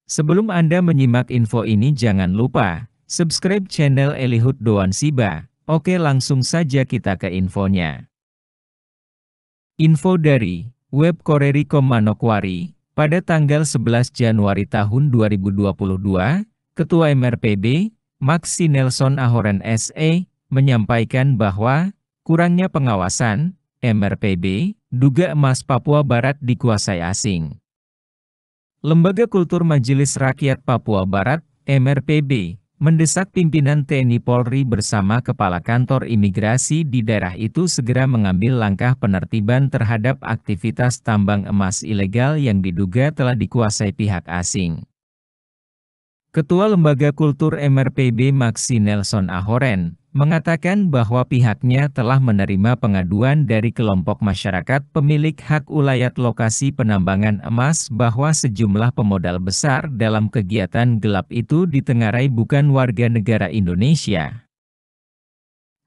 Sebelum Anda menyimak info ini jangan lupa, subscribe channel Eliud Doan Siba. Oke langsung saja kita ke infonya. Info dari web Korerikom Manokwari, pada tanggal 11 Januari tahun 2022, Ketua MRPB, Maksi Nelson Ahoren SE, menyampaikan bahwa, kurangnya pengawasan, MRPB, duga emas Papua Barat dikuasai asing. Lembaga Kultur Majelis Rakyat Papua Barat, MRPB, mendesak pimpinan TNI Polri bersama Kepala Kantor Imigrasi di daerah itu segera mengambil langkah penertiban terhadap aktivitas tambang emas ilegal yang diduga telah dikuasai pihak asing. Ketua Lembaga Kultur MRPB Maksi Nelson Ahoren, mengatakan bahwa pihaknya telah menerima pengaduan dari kelompok masyarakat pemilik hak ulayat lokasi penambangan emas bahwa sejumlah pemodal besar dalam kegiatan gelap itu ditengarai bukan warga negara Indonesia.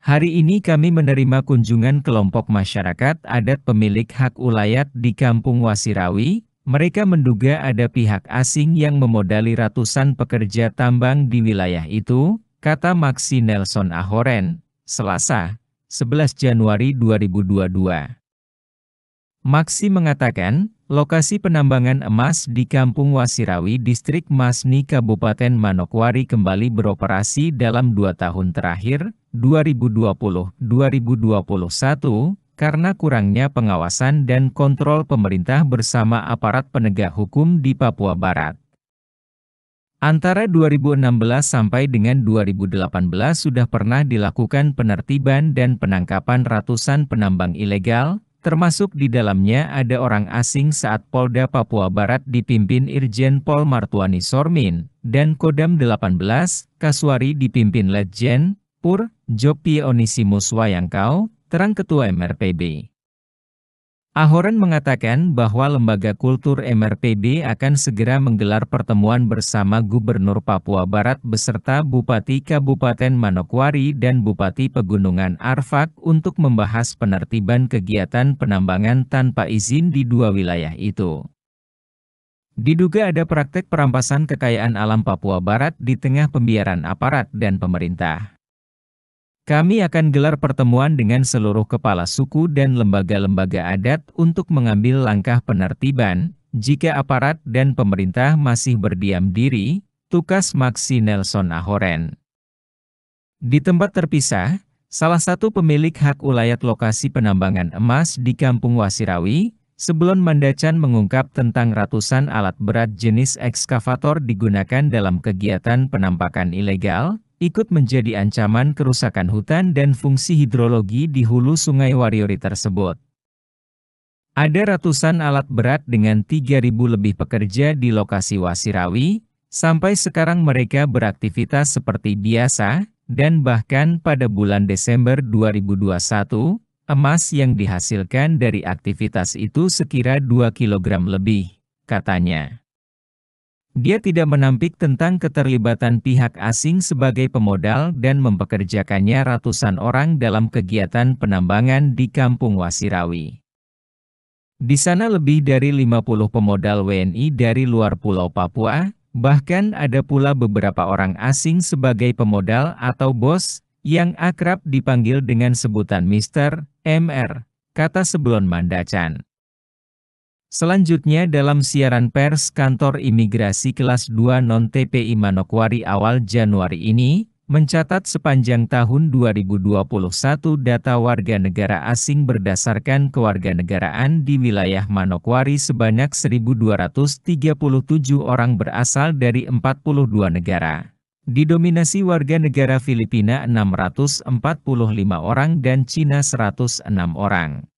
Hari ini kami menerima kunjungan kelompok masyarakat adat pemilik hak ulayat di Kampung Wasirawi. Mereka menduga ada pihak asing yang memodali ratusan pekerja tambang di wilayah itu, kata Maksi Nelson Ahoren, Selasa, 11 Januari 2022. Maksi mengatakan, lokasi penambangan emas di Kampung Wasirawi Distrik Masni Kabupaten Manokwari kembali beroperasi dalam 2 tahun terakhir, 2020-2021, karena kurangnya pengawasan dan kontrol pemerintah bersama aparat penegak hukum di Papua Barat. Antara 2016 sampai dengan 2018 sudah pernah dilakukan penertiban dan penangkapan ratusan penambang ilegal, termasuk di dalamnya ada orang asing saat Polda Papua Barat dipimpin Irjen Pol Martuani Sormin, dan Kodam 18, Kasuari dipimpin Letjen Pur Jopi Onisimus Wayangkau, terang Ketua MRPB. Ahoren mengatakan bahwa Lembaga Kultur MRPB akan segera menggelar pertemuan bersama Gubernur Papua Barat beserta Bupati Kabupaten Manokwari dan Bupati Pegunungan Arfak untuk membahas penertiban kegiatan penambangan tanpa izin di 2 wilayah itu. Diduga ada praktek perampasan kekayaan alam Papua Barat di tengah pembiaran aparat dan pemerintah. Kami akan gelar pertemuan dengan seluruh kepala suku dan lembaga-lembaga adat untuk mengambil langkah penertiban, jika aparat dan pemerintah masih berdiam diri, tukas Maksi Nelson Ahoren. Di tempat terpisah, salah satu pemilik hak ulayat lokasi penambangan emas di Kampung Wasirawi, Sebelon Mandacan mengungkap tentang ratusan alat berat jenis ekskavator digunakan dalam kegiatan penampakan ilegal, ikut menjadi ancaman kerusakan hutan dan fungsi hidrologi di hulu Sungai Wariori tersebut. Ada ratusan alat berat dengan 3.000 lebih pekerja di lokasi Wasirawi, sampai sekarang mereka beraktivitas seperti biasa, dan bahkan pada bulan Desember 2021, emas yang dihasilkan dari aktivitas itu sekira 2 kg lebih, katanya. Dia tidak menampik tentang keterlibatan pihak asing sebagai pemodal dan mempekerjakannya ratusan orang dalam kegiatan penambangan di Kampung Wasirawi. Di sana lebih dari 50 pemodal WNI dari luar Pulau Papua, bahkan ada pula beberapa orang asing sebagai pemodal atau bos, yang akrab dipanggil dengan sebutan Mr. MR, kata Sebelon Mandacan. Selanjutnya dalam siaran pers Kantor Imigrasi Kelas 2 Non-TPI Manokwari awal Januari ini, mencatat sepanjang tahun 2021 data warga negara asing berdasarkan kewarganegaraan di wilayah Manokwari sebanyak 1.237 orang berasal dari 42 negara. Didominasi warga negara Filipina 645 orang dan Cina 106 orang.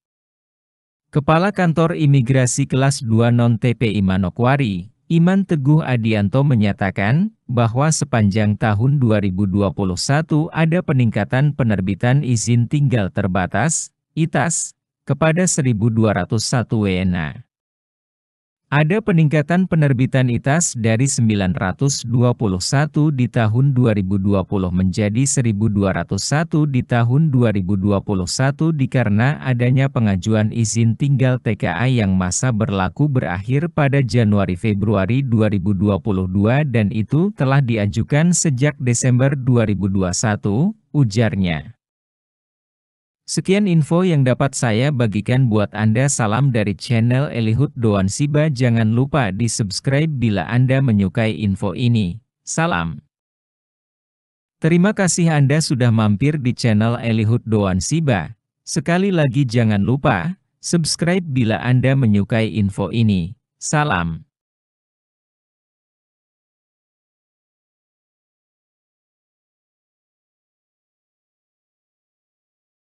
Kepala Kantor Imigrasi Kelas 2 Non-TPI Manokwari, Iman Teguh Adianto menyatakan bahwa sepanjang tahun 2021 ada peningkatan penerbitan izin tinggal terbatas, ITAS, kepada 1.201 WNA. Ada peningkatan penerbitan ITAS dari 921 di tahun 2020 menjadi 1.201 di tahun 2021 karena adanya pengajuan izin tinggal TKA yang masa berlaku berakhir pada Januari-Februari 2022 dan itu telah diajukan sejak Desember 2021, ujarnya. Sekian info yang dapat saya bagikan buat Anda. Salam dari channel Eliud Doan Siba. Jangan lupa di-subscribe bila Anda menyukai info ini. Salam. Terima kasih Anda sudah mampir di channel Eliud Doan Siba. Sekali lagi jangan lupa, subscribe bila Anda menyukai info ini. Salam.